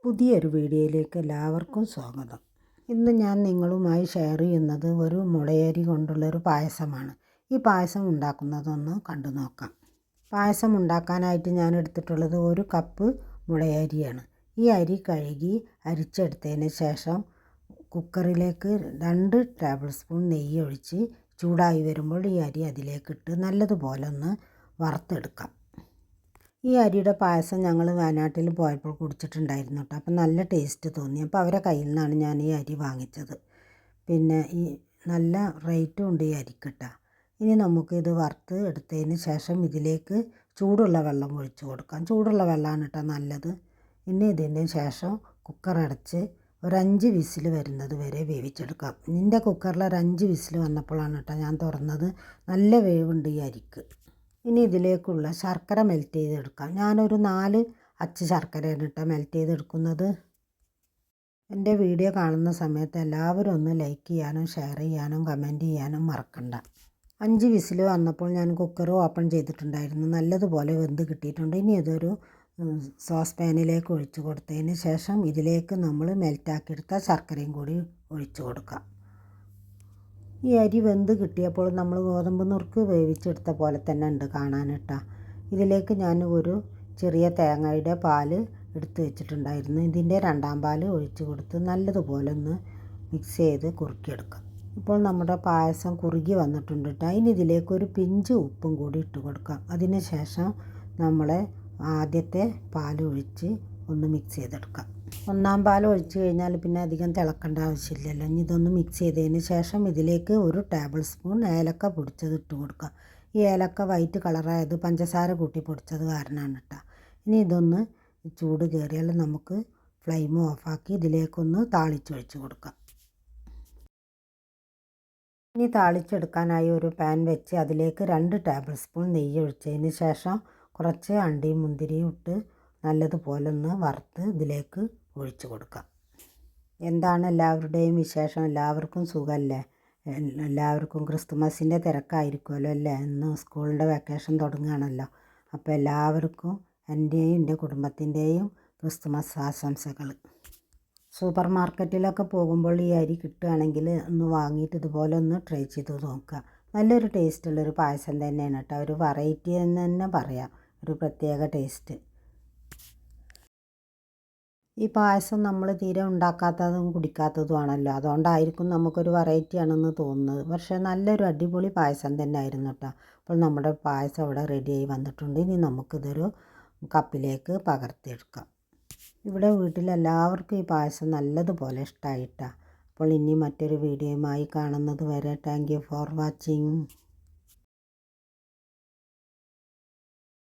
പുതിയൊരു വീഡിയോയിലേക്ക് എല്ലാവർക്കും സ്വാഗതം. ഇന്ന് ഞാൻ നിങ്ങളുമായി ഷെയർ ചെയ്യുന്നത് ഒരു മുളയരി കൊണ്ടുള്ളൊരു പായസമാണ്. ഈ പായസം ഉണ്ടാക്കുന്നതൊന്ന് കണ്ടു നോക്കാം. പായസം ഉണ്ടാക്കാനായിട്ട് ഞാൻ എടുത്തിട്ടുള്ളത് 1 കപ്പ് മുളയരിയാണ്. ഈ അരി കഴുകി അരിച്ചെടുത്തതിന് ശേഷം കുക്കറിലേക്ക് 2 ടേബിൾ സ്പൂൺ നെയ്യ് ഒഴിച്ച് ചൂടായി വരുമ്പോൾ ഈ അരി അതിലേക്കിട്ട് നല്ലതുപോലെ ഒന്ന് വറുത്തെടുക്കാം. ഈ അരിയുടെ പായസം ഞങ്ങൾ വയനാട്ടിൽ പോയപ്പോൾ കുടിച്ചിട്ടുണ്ടായിരുന്നു കേട്ടോ. അപ്പം നല്ല ടേസ്റ്റ് തോന്നി. അപ്പോൾ അവരെ കയ്യിൽ നിന്നാണ് ഞാൻ ഈ അരി വാങ്ങിച്ചത്. പിന്നെ ഈ നല്ല റേറ്റും ഉണ്ട് ഈ അരിക്കിട്ടാ. ഇനി നമുക്കിത് വറുത്ത് എടുത്തതിന് ശേഷം ഇതിലേക്ക് ചൂടുള്ള വെള്ളം ഒഴിച്ച് കൊടുക്കാം. ചൂടുള്ള വെള്ളമാണ് കേട്ടോ നല്ലത്. ഇനി ഇതിന് ശേഷം കുക്കർ അടച്ച് ഒരു 5 വിസിൽ വരുന്നത് വരെ വേവിച്ചെടുക്കാം. എൻ്റെ കുക്കറിൽ ഒരു 5 വിസിൽ വന്നപ്പോഴാണ് കേട്ടോ ഞാൻ തുറന്നത്. നല്ല വേവുണ്ട് ഈ അരിക്ക്. ഇനി ഇതിലേക്കുള്ള ശർക്കര മെൽറ്റ് ചെയ്തെടുക്കാം. ഞാനൊരു 4 അച്ച് ശർക്കരയാണ് കേട്ടോ മെൽറ്റ് ചെയ്തെടുക്കുന്നത്. എൻ്റെ വീഡിയോ കാണുന്ന സമയത്ത് എല്ലാവരും ഒന്ന് ലൈക്ക് ചെയ്യാനും ഷെയർ ചെയ്യാനും കമൻറ്റ് ചെയ്യാനും മറക്കണ്ട. 5 വിസിൽ വന്നപ്പോൾ ഞാൻ കുക്കർ ഓപ്പൺ ചെയ്തിട്ടുണ്ടായിരുന്നു. നല്ലതുപോലെ വെന്ത് കിട്ടിയിട്ടുണ്ട്. ഇനി ഇതൊരു സോസ് പാനിലേക്ക് ഒഴിച്ച് കൊടുത്തതിന് ശേഷം ഇതിലേക്ക് നമ്മൾ മെൽറ്റാക്കിയെടുത്ത ശർക്കരയും കൂടി ഒഴിച്ച് കൊടുക്കാം. ഈ അരി വെന്ത് കിട്ടിയപ്പോൾ നമ്മൾ ഗോതമ്പ് നുറുക്ക് വേവിച്ചെടുത്ത പോലെ തന്നെ ഉണ്ട് കാണാനിട്ടാ. ഇതിലേക്ക് ഞാൻ ഒരു ചെറിയ തേങ്ങയുടെ പാല് എടുത്ത് വെച്ചിട്ടുണ്ടായിരുന്നു. ഇതിൻ്റെ 2ാം പാല് ഒഴിച്ച് കൊടുത്ത് നല്ലതുപോലെ ഒന്ന് മിക്സ് ചെയ്ത് കുറുക്കിയെടുക്കാം. ഇപ്പോൾ നമ്മുടെ പായസം കുറുകി വന്നിട്ടുണ്ട് കേട്ടോ. ഇനി ഇതിലേക്ക് ഒരു പിഞ്ച് ഉപ്പും കൂടി ഇട്ട് കൊടുക്കാം. അതിന് ശേഷം നമ്മളെ ആദ്യത്തെ പാൽ ഒഴിച്ച് ഒന്ന് മിക്സ് ചെയ്തെടുക്കാം. 1ാം പാൽ ഒഴിച്ച് കഴിഞ്ഞാൽ പിന്നെ അധികം തിളക്കേണ്ട ആവശ്യമില്ലല്ലോ. ഇനി ഇതൊന്ന് മിക്സ് ചെയ്തതിന് ശേഷം ഇതിലേക്ക് 1 ടേബിൾ സ്പൂൺ ഏലക്ക പൊടിച്ചത് ഇട്ട് കൊടുക്കുക. ഈ ഏലക്ക വൈറ്റ് കളറായത് പഞ്ചസാര കൂട്ടി പൊടിച്ചത് കാരണമാണ് കേട്ടോ. ഇനി ഇതൊന്ന് ചൂട് കയറിയാൽ നമുക്ക് ഫ്ലെയിം ഓഫാക്കി ഇതിലേക്കൊന്ന് താളിച്ചൊഴിച്ച് കൊടുക്കാം. ഇനി താളിച്ചെടുക്കാനായി ഒരു പാൻ വെച്ച് അതിലേക്ക് 2 ടേബിൾ സ്പൂൺ നെയ്യ് ഒഴിച്ചതിന് ശേഷം കുറച്ച് അണ്ടിയും മുന്തിരിയും ഇട്ട് നല്ലതുപോലെ ഒന്ന് വറുത്ത് ഇതിലേക്ക് ഒഴിച്ച് കൊടുക്കാം. എന്താണ് എല്ലാവരുടെയും വിശേഷം? എല്ലാവർക്കും സുഖമല്ലേ? എല്ലാവർക്കും ക്രിസ്തുമസിൻ്റെ തിരക്കായിരിക്കുമല്ലോ അല്ലേ? ഇന്ന് സ്കൂളിൻ്റെ വെക്കേഷൻ തുടങ്ങുകയാണല്ലോ. അപ്പോൾ എല്ലാവർക്കും എൻ്റെയും എൻ്റെ കുടുംബത്തിൻ്റെയും ക്രിസ്തുമസ് ആശംസകൾ. സൂപ്പർ മാർക്കറ്റിലൊക്കെ പോകുമ്പോൾ ഈ അരി കിട്ടുകയാണെങ്കിൽ ഒന്ന് വാങ്ങിയിട്ട് ഇതുപോലെ ഒന്ന് ട്രൈ ചെയ്ത് നോക്കുക. നല്ലൊരു ടേസ്റ്റുള്ളൊരു പായസം തന്നെയാണ് കേട്ടോ. ഒരു വെറൈറ്റി എന്ന് തന്നെ പറയാം. ഒരു പ്രത്യേക ടേസ്റ്റ്. ഈ പായസം നമ്മൾ തീരെ ഉണ്ടാക്കാത്തതും കുടിക്കാത്തതുമാണല്ലോ. അതുകൊണ്ടായിരിക്കും നമുക്കൊരു വെറൈറ്റി ആണെന്ന് തോന്നുന്നത്. പക്ഷേ നല്ലൊരു അടിപൊളി പായസം തന്നെ ആയിരുന്നു കേട്ടോ. അപ്പോൾ നമ്മുടെ പായസം ഇവിടെ റെഡിയായി വന്നിട്ടുണ്ട്. ഇനി നമുക്കിതൊരു കപ്പിലേക്ക് പകർത്തിയെടുക്കാം. ഇവിടെ വീട്ടിലെല്ലാവർക്കും ഈ പായസം നല്ലതുപോലെ ഇഷ്ടമായിട്ടാണ്. അപ്പോൾ ഇനി മറ്റൊരു വീഡിയോയുമായി കാണുന്നത് വരെ താങ്ക് യു ഫോർ വാച്ചിങ്.